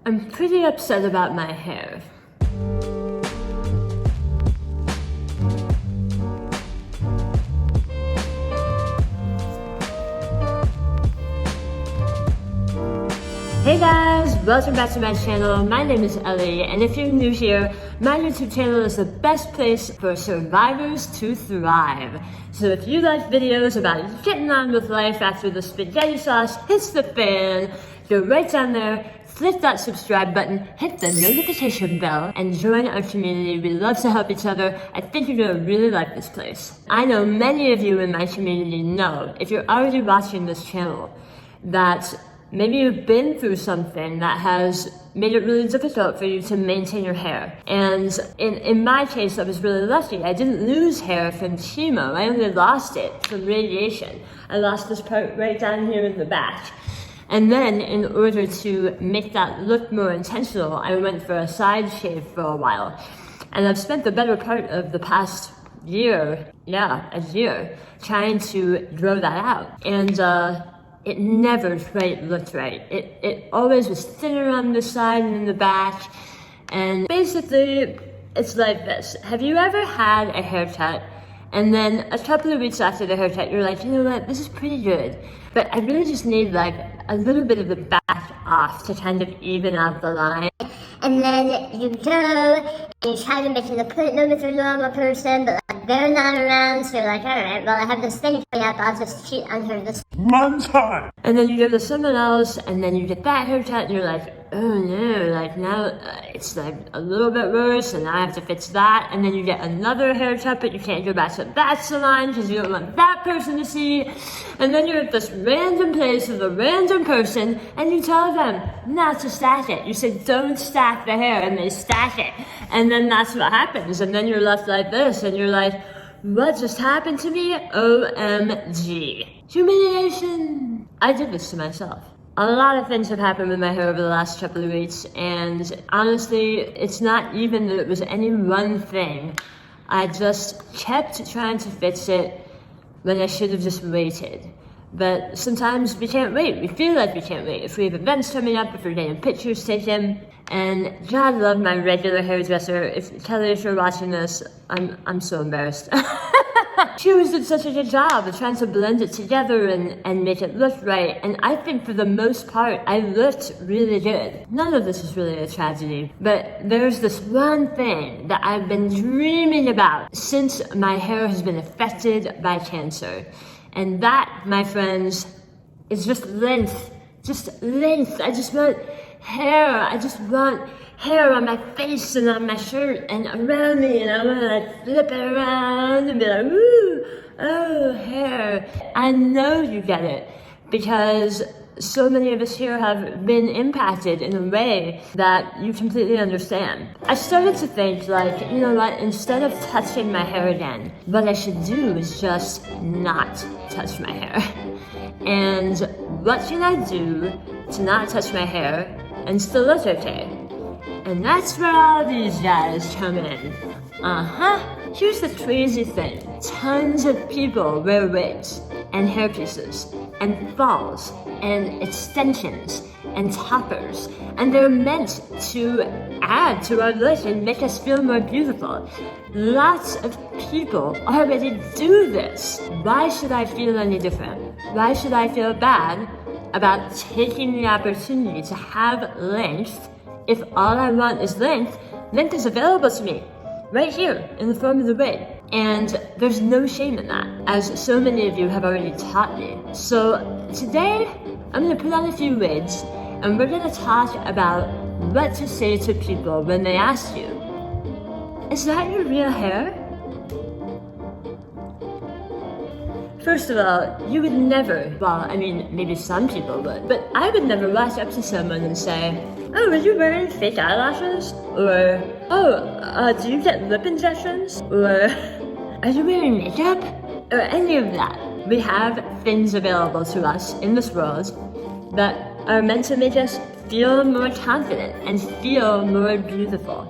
I'm pretty upset about my hair. Hey guys, welcome back to my channel. My name is Elly, and if you're new here, my YouTube channel is the best place for survivors to thrive. So if you like videos about getting on with life after the spaghetti sauce hits the fan, go right down there, click that subscribe button, hit the notification bell, and join our community. We love to help each other. I think you're gonna really like this place. I know many of you in my community know, if you're already watching this channel, that maybe you've been through something that has made it really difficult for you to maintain your hair. And in my case, I was really lucky. I didn't lose hair from chemo. I only lost it from radiation. I lost this part right down here in the back. And then in order to make that look more intentional, I went for a side shave for a while. And I've spent the better part of the past year, a year, trying to grow that out. And it never quite looked right. It always was thinner on the side and in the back. And basically, it's like this. Have you ever had a haircut and then a couple of weeks after the haircut, you're like, you know what, this is pretty good, but I really just need like a little bit of the back off to kind of even out the line. And then you go and you try to make an appointment with your normal person, but like they're not around, so you're like, alright, well I have this thing coming up, I'll just cheat on her this one time. And then you go to someone else, and then you get that haircut, and you're like, oh no, like now it's like a little bit worse, and now I have to fix that. And then you get another haircut, but you can't go back to that salon because you don't want that person to see. And then you're at this random place with a random person, and you tell them not to stack it. You say, don't stack the hair, and they stack it. And then that's what happens. And then you're left like this, and you're like, what just happened to me? OMG. Humiliation. I did this to myself. A lot of things have happened with my hair over the last couple of weeks, and honestly, it's not even that it was any one thing. I just kept trying to fix it when I should have just waited. But sometimes we can't wait. We feel like we can't wait. If we have events coming up, if we're getting pictures taken. And God love my regular hairdresser. If Kelly, if you're watching this, I'm so embarrassed. She always did such a good job of trying to blend it together and make it look right. And I think for the most part, I looked really good. None of this is really a tragedy, but there's this one thing that I've been dreaming about since my hair has been affected by cancer. And that, my friends, is just length. Just length. I just want hair. I just want hair on my face and on my shirt and around me, and I want to like flip it around and be like, ooh, oh, hair. I know you get it because so many of us here have been impacted in a way that you completely understand. I started to think like, you know what, instead of touching my hair again, what I should do is just not touch my hair. And what can I do to not touch my hair and still look okay? And that's where all these guys come in. Here's the crazy thing. Tons of people wear wigs and hairpieces and falls and extensions and toppers, and they're meant to add to our look and make us feel more beautiful. Lots of people already do this. Why should I feel any different? Why should I feel bad about taking the opportunity to have length if all I want is length? Length is available to me right here in the form of the wig. And there's no shame in that, as so many of you have already taught me. So today, I'm gonna put on a few wigs, and we're gonna talk about what to say to people when they ask you, is that your real hair? First of all, you would never, well, I mean, maybe some people would, but I would never walk up to someone and say, oh, are you wearing fake eyelashes? Or, oh, do you get lip injections? Or, are you wearing makeup? Or any of that. We have things available to us in this world that are meant to make us feel more confident and feel more beautiful.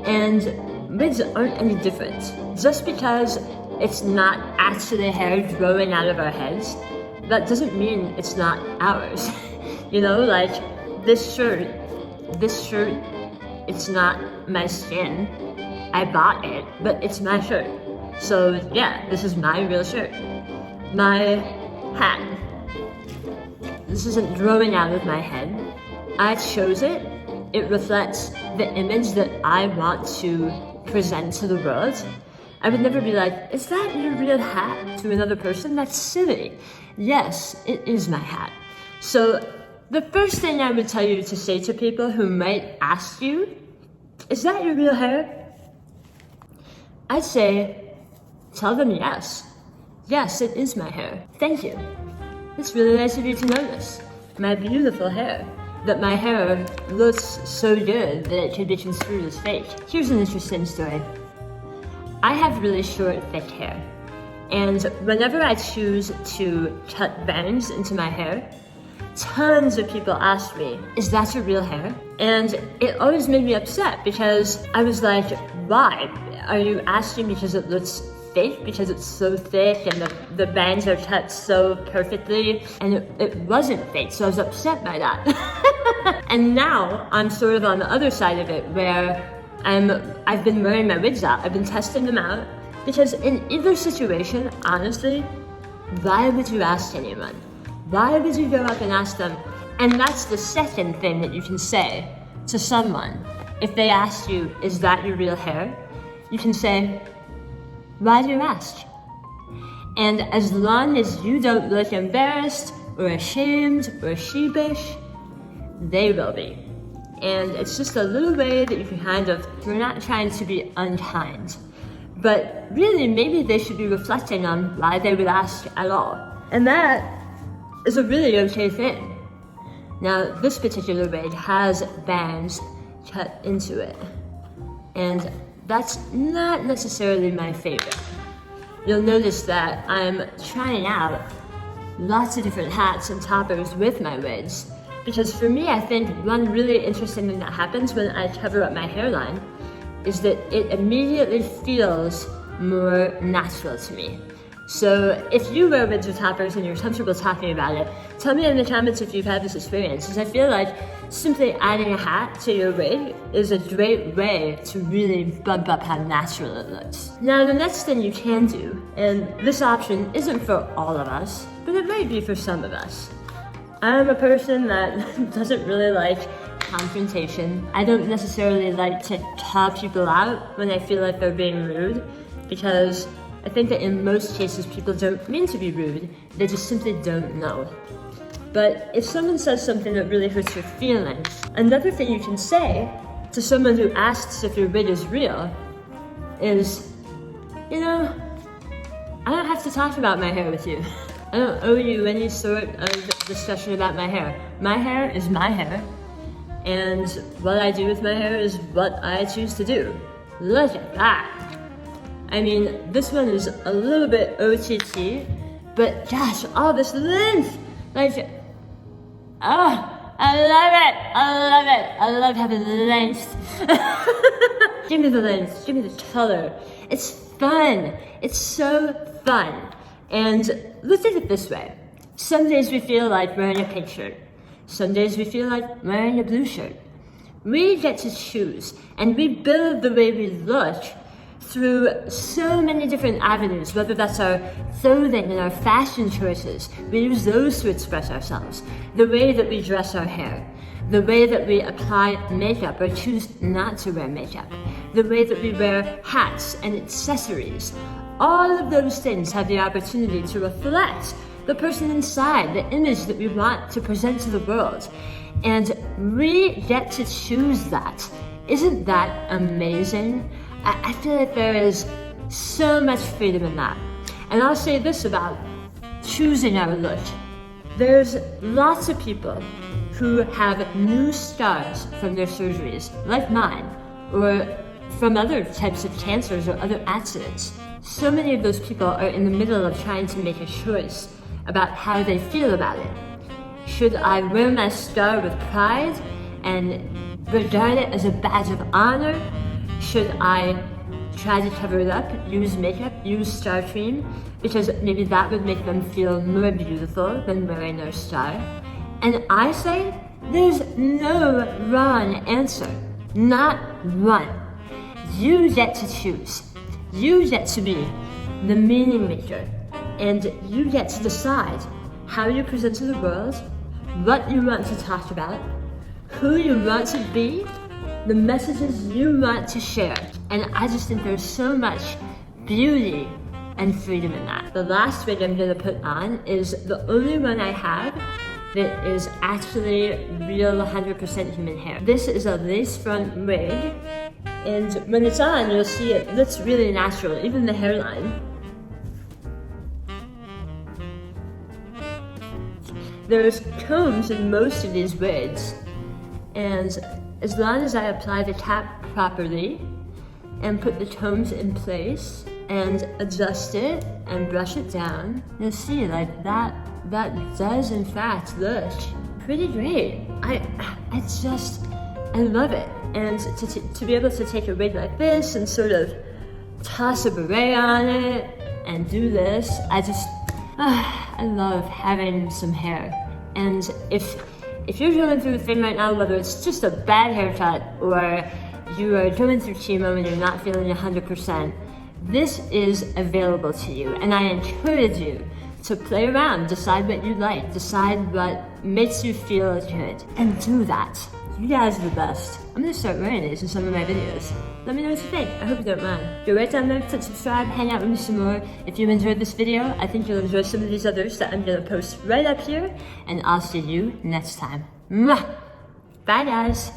And wigs aren't any different. Just because it's not actually hair growing out of our heads, that doesn't mean it's not ours. You know, like this shirt this shirt, it's not my skin. I bought it, but it's my shirt. So yeah, this is my real shirt. My hat. This isn't growing out of my head. I chose it. It reflects the image that I want to present to the world. I would never be like, is that your real hat to another person? That's silly. Yes, it is my hat. So the first thing I would tell you to say to people who might ask you, is that your real hair? I'd say, tell them yes. Yes, it is my hair. Thank you. It's really nice of you to notice. My beautiful hair. That my hair looks so good that it could be construed as fake. Here's an interesting story. I have really short, thick hair. And whenever I choose to cut bangs into my hair, tons of people ask me, is that your real hair? And it always made me upset because I was like, why? Are you asking because it looks fake? Because it's so thick and the bangs are cut so perfectly? And it wasn't fake, so I was upset by that. And now I'm sort of on the other side of it where I've been wearing my wigs out. I've been testing them out. Because in either situation, honestly, why would you ask anyone? Why would you go up and ask them? And that's the second thing that you can say to someone. If they ask you, is that your real hair? You can say, why do you ask? And as long as you don't look embarrassed or ashamed or sheepish, they will be. And it's just a little way that you can kind of, you're not trying to be unkind. But really, maybe they should be reflecting on why they would ask at all. And that is a really okay thing. Now, this particular wig has bangs cut into it. And that's not necessarily my favorite. You'll notice that I'm trying out lots of different hats and toppers with my wigs. Because for me, I think one really interesting thing that happens when I cover up my hairline is that it immediately feels more natural to me. So if you wear wigs or toppers and you're comfortable talking about it, tell me in the comments if you've had this experience, because I feel like simply adding a hat to your wig is a great way to really bump up how natural it looks. Now the next thing you can do, and this option isn't for all of us, but it might be for some of us. I'm a person that doesn't really like confrontation. I don't necessarily like to call people out when I feel like they're being rude, because I think that in most cases people don't mean to be rude, they just simply don't know. But if someone says something that really hurts your feelings, another thing you can say to someone who asks if your wig is real is, you know, I don't have to talk about my hair with you. I don't owe you any sort of discussion about my hair. My hair is my hair, and what I do with my hair is what I choose to do. Look at that. I mean, this one is a little bit OTT, but gosh, all this length! Like, oh, I love it! I love it! I love having the length. Give me the length, give me the color. It's fun. It's so fun. And look at it this way. Some days we feel like wearing a pink shirt. Some days we feel like wearing a blue shirt. We get to choose, and we build the way we look through so many different avenues, whether that's our clothing and our fashion choices. We use those to express ourselves. The way that we dress our hair. The way that we apply makeup or choose not to wear makeup. The way that we wear hats and accessories. All of those things have the opportunity to reflect the person inside, the image that we want to present to the world. And we get to choose that. Isn't that amazing? I feel like there is so much freedom in that. And I'll say this about choosing our look. There's lots of people who have new scars from their surgeries, like mine, or from other types of cancers or other accidents. So many of those people are in the middle of trying to make a choice about how they feel about it. Should I wear my scar with pride and regard it as a badge of honor? Should I try to cover it up, use makeup, use star cream, because maybe that would make them feel more beautiful than wearing their scar? And I say, There's no wrong answer. Not one. You get to choose. You get to be the meaning maker. And you get to decide how you present to the world, what you want to talk about, who you want to be, the messages you want to share. And I just think there's so much beauty and freedom in that. The last wig I'm gonna put on is the only one I have that is actually real 100% human hair. This is a lace front wig, and when it's on, you'll see it looks really natural, even the hairline. There's combs in most of these wigs, and as long as I apply the cap properly and put the combs in place and adjust it and brush it down, you'll see like that does in fact look pretty great. I love it. And to be able to take a wig like this and sort of toss a beret on it and do this, I love having some hair. And if you're going through a thing right now, whether it's just a bad haircut or you are going through chemo and you're not feeling 100%, this is available to you. And I encourage you to play around, decide what you like, decide what makes you feel good, and do that. You guys are the best. I'm gonna start wearing these in some of my videos. Let me know what you think. I hope you don't mind. Go right down there, click subscribe, hang out with me some more. If you enjoyed this video, I think you'll enjoy some of these others that I'm gonna post right up here, and I'll see you next time. Mwah! Bye guys!